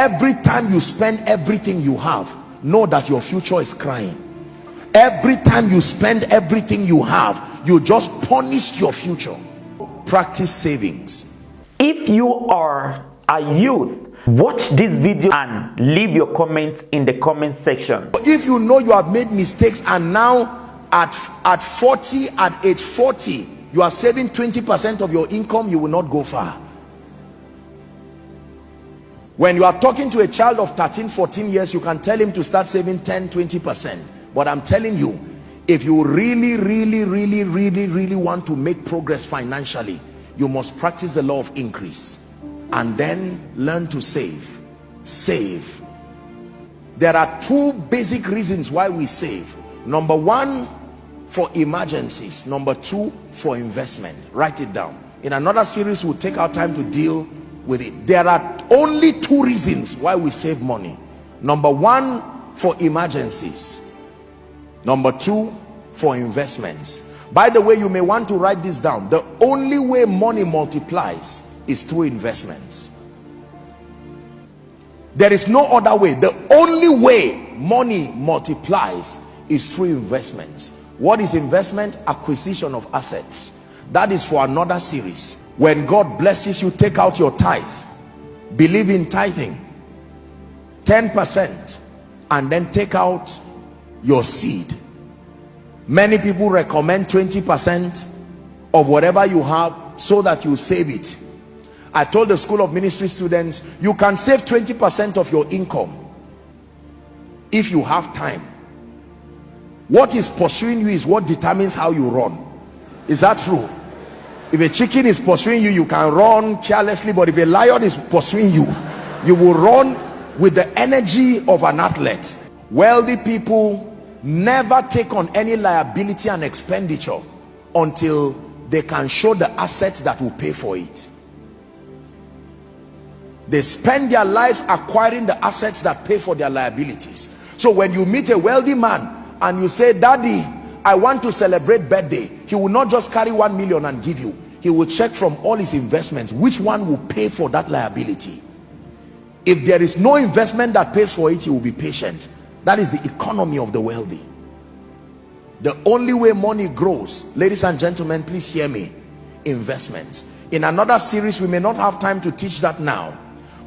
Every time you spend everything you have, know that your future is crying. Every time you spend everything you have, you just punished your future. Practice savings. If you are a youth, watch this video and leave your comments in the comment section. If you know you have made mistakes and now at age 40 you are saving 20% of your income, you will not go far. When you are talking to a child of 13-14 years, you can tell him to start saving 10-20%. But I'm telling you, if you really want to make progress financially, you must practice the law of increase and then learn to save. There are two basic reasons why we save. Number one, for emergencies. Number two, for investment. Write it down. In another series, we'll take our time to deal with it. There are only two reasons why we save money. Number one, for emergencies. Number two, for investments. By the way, you may want to write this down. The only way money multiplies is through investments. There is no other way. The only way money multiplies is through investments. What is investment? Acquisition of assets. That is for another series. When God blesses you, take out your tithe. Believe in tithing, 10%, and then take out your seed. Many people recommend 20% of whatever you have so that you save it. I told the School of Ministry students, you can save 20% of your income if you have time. What is pursuing you is what determines how you run. Is that true? If a chicken is pursuing you, you can run carelessly, but if a lion is pursuing you, you will run with the energy of an athlete. Wealthy people never take on any liability and expenditure until they can show the assets that will pay for it. They spend their lives acquiring the assets that pay for their liabilities. So when you meet a wealthy man and you say, "Daddy, I want to celebrate birthday," he will not just carry 1 million and give you. He will check from all his investments which one will pay for that liability. If there is no investment that pays for it, he will be patient. That is the economy of the wealthy. The only way money grows, ladies and gentlemen, please hear me, investments. In another series, we may not have time to teach that now,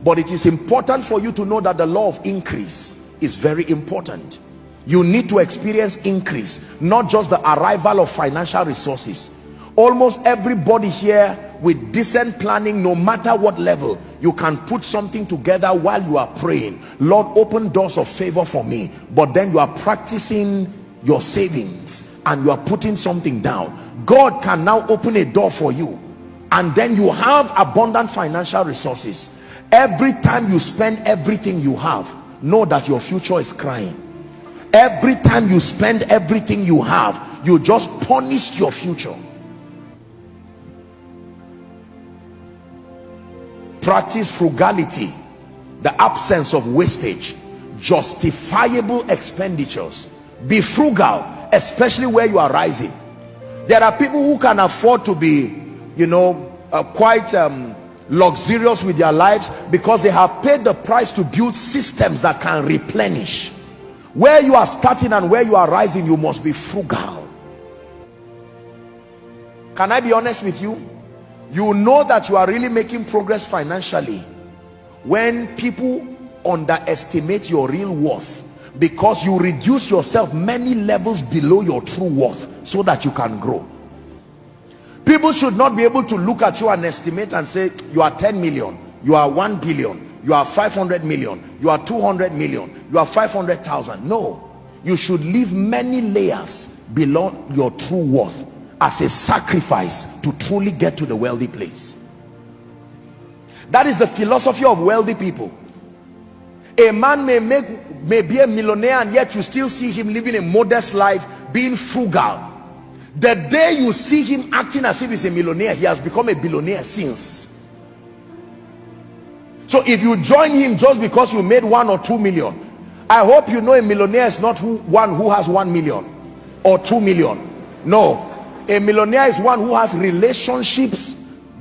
but it is important for you to know that the law of increase is very important. You need to experience increase, not just the arrival of financial resources. Almost everybody here with decent planning, no matter what level, you can put something together while you are praying. Lord, open doors of favor for me. But then you are practicing your savings and you are putting something down. God can now open a door for you, and then you have abundant financial resources. Every time you spend everything you have, know that your future is crying. Every time you spend everything you have, you just punished your future. Practice frugality, the absence of wastage, justifiable expenditures. Be frugal, especially where you are rising. There are people who can afford to be, quite luxurious with their lives because they have paid the price to build systems that can replenish. Where you are starting and where you are rising, you must be frugal. Can I be honest with you? You know that you are really making progress financially when people underestimate your real worth, because you reduce yourself many levels below your true worth so that you can grow. People should not be able to look at you and estimate and say, you are 10 million, you are 1 billion, you are 500 million, you are 200 million, you are 500,000. No, you should leave many layers below your true worth as a sacrifice to truly get to the wealthy place. That is the philosophy of wealthy people. A man may be a millionaire, and yet you still see him living a modest life, being frugal. The day you see him acting as if he's a millionaire, he has become a billionaire since. So if you join him just because you made 1 or 2 million, I hope you know a millionaire is not one who has 1 million or 2 million. No, a millionaire is one who has relationships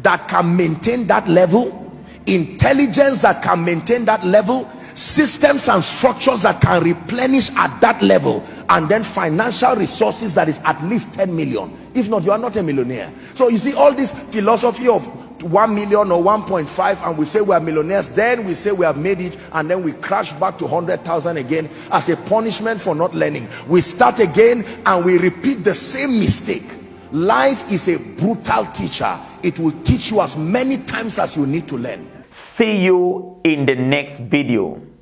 that can maintain that level. intelligence that can maintain that level, systems and structures that can replenish at that level, and then financial resources that is at least 10 million. If not, you are not a millionaire. So you see all this philosophy of 1 million or 1.5, and we say we are millionaires, then we say we have made it, and then we crash back to 100,000 again as a punishment for not learning. We start again and we repeat the same mistake. Life is a brutal teacher. It will teach you as many times as you need to learn. See you in the next video.